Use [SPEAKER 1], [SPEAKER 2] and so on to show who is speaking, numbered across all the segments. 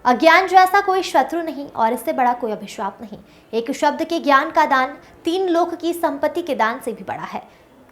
[SPEAKER 1] अज्ञान जैसा कोई शत्रु नहीं और इससे बड़ा कोई अभिशाप नहीं। एक शब्द के ज्ञान का दान 3 लोक की संपत्ति के दान से भी बड़ा है।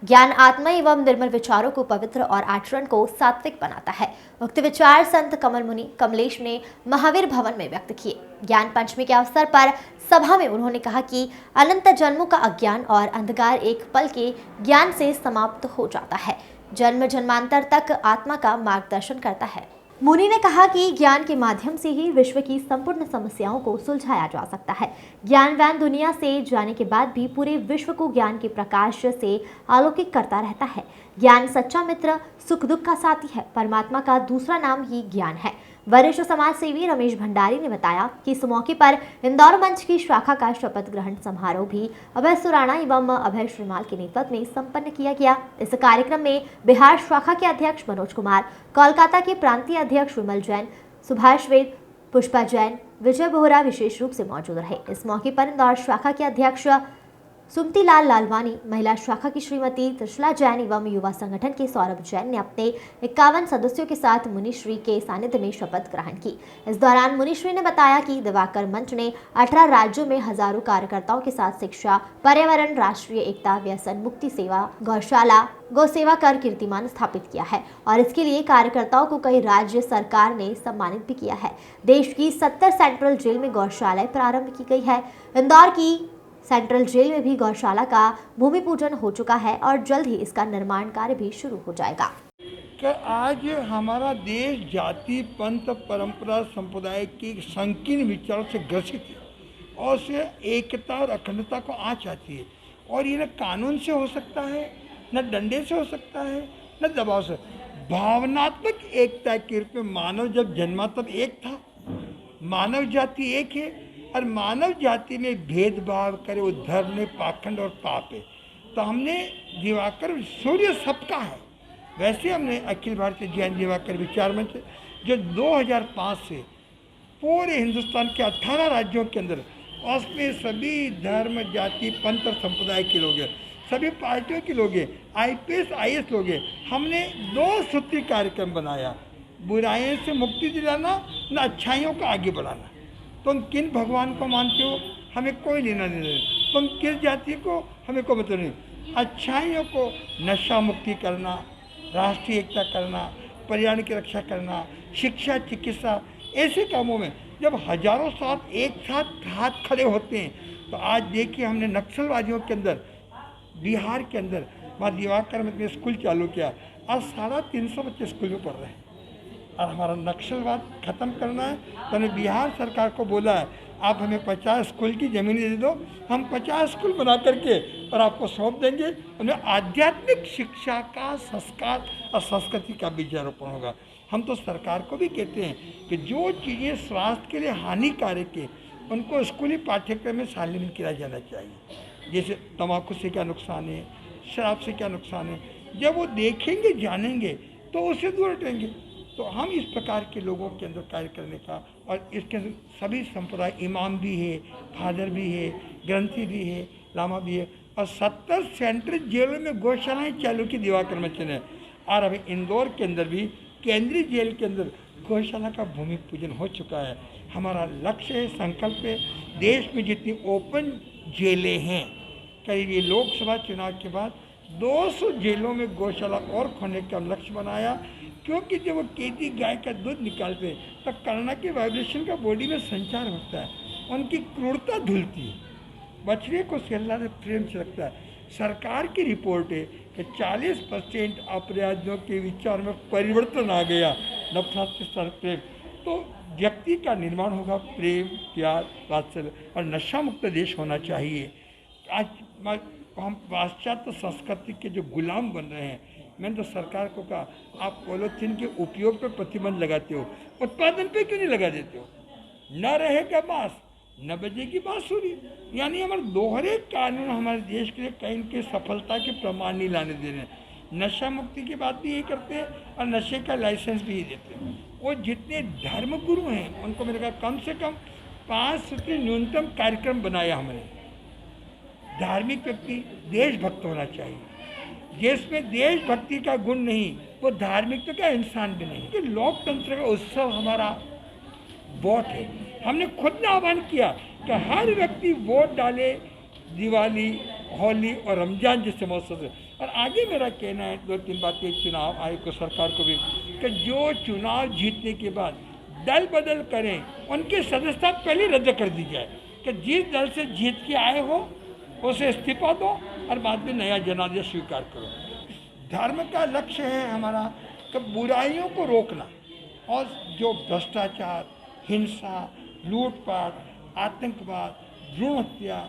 [SPEAKER 1] ज्ञान आत्मा एवं निर्मल विचारों को पवित्र और आचरण को सात्विक बनाता है। उक्त विचार संत कमल मुनि कमलेश ने महावीर भवन में व्यक्त किए। ज्ञान पंचमी के अवसर पर सभा में उन्होंने कहा कि अनंत जन्मों का अज्ञान और अंधकार एक पल के ज्ञान से समाप्त हो जाता है। जन्म जन्मांतर तक आत्मा का मार्गदर्शन करता है। मुनि ने कहा कि ज्ञान के माध्यम से ही विश्व की संपूर्ण समस्याओं को सुलझाया जा सकता है। ज्ञानवान दुनिया से जाने के बाद भी पूरे विश्व को ज्ञान के प्रकाश से आलोकित करता रहता है। ज्ञान सच्चा मित्र, सुख दुख का साथी है। परमात्मा का दूसरा नाम ही ज्ञान है। वरिष्ठ समाज सेवी रमेश भंडारी ने बताया कि इस मौके पर इंदौर मंच की शाखा का शपथ ग्रहण समारोह भी अभय सुराणा एवं अभय श्रीमाल के नेतृत्व में संपन्न किया गया। इस कार्यक्रम में बिहार शाखा के अध्यक्ष मनोज कुमार, कोलकाता के प्रांतीय अध्यक्ष विमल जैन, सुभाष वेद, पुष्पा जैन, विजय बोहरा विशेष रूप से मौजूद रहे। इस मौके पर इंदौर शाखा के अध्यक्ष सुमती लाल लालवानी, महिला शाखा की श्रीमती त्रिशला जैन एवं युवा संगठन के सौरभ जैन ने अपने 51 सदस्यों के साथ मुनिश्री के सानिध्य में शपथ ग्रहण की। इस दौरान मुनिश्री ने बताया कि दिवाकर मंच ने 18 राज्यों में हजारों कार्यकर्ताओं के साथ शिक्षा, पर्यावरण, राष्ट्रीय एकता, व्यसन मुक्ति सेवा, गौशाला, गौ सेवा कर कीर्तिमान स्थापित किया है और इसके लिए कार्यकर्ताओं को कई राज्य सरकार ने सम्मानित भी किया है। देश की 70 सेंट्रल जेल में गौशालाएं प्रारंभ की गई है। इंदौर की सेंट्रल जेल में भी गौशाला का भूमि पूजन हो चुका है और जल्द ही इसका निर्माण कार्य भी शुरू हो जाएगा।
[SPEAKER 2] कि आज हमारा देश जाति, पंथ, परंपरा, संप्रदाय की संकीर्ण विचारों से ग्रसित है और उसे एकता और अखंडता को आँच आती है। और ये न कानून से हो सकता है, न डंडे से हो सकता है, न दबाव से। भावनात्मक एकता के रूप में मानव जब जन्मा तब एक था। मानव जाति एक है और मानव जाति में भेदभाव करे वो धर्म में पाखंड और पाप है। तो हमने दिवाकर सूर्य सबका है, वैसे हमने अखिल भारतीय जैन दिवाकर विचार मंच जो 2005 से पूरे हिंदुस्तान के 18 राज्यों के अंदर, उसमें सभी धर्म, जाति, पंथ और संप्रदाय के लोग हैं, सभी पार्टियों के लोग हैं, IPS IAS लोग हैं। हमने 2 सूत्री कार्यक्रम बनाया, बुराइयों से मुक्ति दिलाना, न अच्छाइयों को आगे बढ़ाना। तुम किन भगवान को मानते हो, हमें कोई लेना देना नहीं। तुम किस जाति को, हमें कोई मतलब नहीं। अच्छाइयों को नशा मुक्ति करना, राष्ट्रीय एकता करना, पर्यावरण की रक्षा करना, शिक्षा, चिकित्सा, ऐसे कामों में जब हजारों साथ एक साथ हाथ खड़े होते हैं। तो आज देखिए हमने नक्सलवादियों के अंदर, बिहार के अंदर वहाँ दिवाकर में स्कूल चालू किया। आज 350 बच्चे स्कूल में पढ़ रहे हैं और हमारा नक्सलवाद ख़त्म करना है। तो हमने बिहार सरकार को बोला है, आप हमें 50 स्कूल की ज़मीन दे दो, हम 50 स्कूल बना करके और आपको सौंप देंगे। उन्हें आध्यात्मिक शिक्षा का, संस्कार और संस्कृति का बीजारोपण होगा। हम तो सरकार को भी कहते हैं कि जो चीज़ें स्वास्थ्य के लिए हानिकारक है उनको स्कूली पाठ्यक्रम में शामिल किया जाना चाहिए। जैसे तम्बाकू से क्या नुकसान है, शराब से क्या नुकसान है, जब वो देखेंगे, जानेंगे तो उससे दूर हटेंगे। तो हम इस प्रकार के लोगों के अंदर कार्य करने का, और इसके सभी संप्रदाय, इमाम भी है, फादर भी है, ग्रंथी भी है, लामा भी है, और 70 सेंट्रल जेलों में गौशालाएँ चालू की दिवाकर मंच ने। और अभी इंदौर के अंदर भी केंद्रीय जेल के अंदर गौशाला का भूमि पूजन हो चुका है। हमारा लक्ष्य है, संकल्प है, देश में जितनी ओपन जेलें हैं, करीब ये लोकसभा चुनाव के बाद 200 जेलों में गौशाला और खोलने का लक्ष्य बनाया। क्योंकि जब वो कैदी गाय का दूध निकालते हैं तो कर्ण के वाइब्रेशन का बॉडी में संचार होता है, उनकी क्रूरता धुलती है, बछड़े को सेल्ला से प्रेम से रखता है। सरकार की रिपोर्ट है कि 40% अपराधियों के विचार में परिवर्तन आ गया, नफरत के साथ प्रेम। तो व्यक्ति का निर्माण होगा प्रेम, प्यार, वात्सल्य और नशा मुक्त देश होना चाहिए। आज हम पाश्चात्य संस्कृति के जो गुलाम बन रहे हैं। मैंने तो सरकार को कहा, आप पॉलीथीन के उपयोग पर प्रतिबंध लगाते हो, उत्पादन पे क्यों नहीं लगा देते हो? न रहेगा बांस, न बजेगी बांसुरी। यानी हमारे दोहरे कानून हमारे देश के लिए कहीं के सफलता के प्रमाण नहीं लाने दे रहे हैं। नशा मुक्ति की बात भी यही करते हैं और नशे का लाइसेंस भी ही देते हैं। वो जितने धर्मगुरु हैं उनको मैंने कहा कम से कम 5 सूत्री न्यूनतम कार्यक्रम बनाया हमने। धार्मिक व्यक्ति देशभक्त होना चाहिए, जिसमें देशभक्ति का गुण नहीं वो धार्मिक तो क्या इंसान भी नहीं। कि लोकतंत्र का उत्सव हमारा वोट है। हमने खुद ने आह्वान किया कि हर व्यक्ति वोट डाले दिवाली, होली और रमजान जैसे मौसम से। और आगे मेरा कहना है 2-3 बातें चुनाव आयोग को, सरकार को भी, कि जो चुनाव जीतने के बाद दल बदल करें उनकी सदस्यता पहले रद्द कर दी जाए, कि जिस दल से जीत के आए हो उसे इस्तीफा दो और बाद में नया जनादेश स्वीकार करो। धर्म का लक्ष्य है हमारा कि बुराइयों को रोकना, और जो भ्रष्टाचार, हिंसा, लूटपाट, आतंकवाद, भ्रूण हत्या,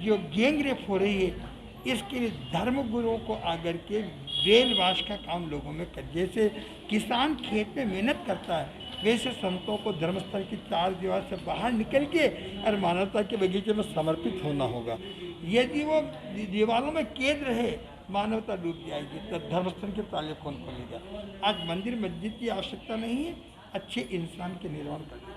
[SPEAKER 2] जो गैंगरेप हो रही है, इसके लिए धर्म गुरुओं को आकर के ब्रेन वॉश का काम लोगों में कर, जैसे किसान खेत में मेहनत करता है वैसे संतों को धर्मस्थल की 4 दीवार से बाहर निकल के और मानवता के बगीचे में समर्पित होना होगा। यदि वो दीवारों में कैद रहे, मानवता डूब जाएगी, तो धर्मस्थल के ताले कौन खोलेगा। आज मंदिर मस्जिद की आवश्यकता नहीं है, अच्छे इंसान के निर्माण करना।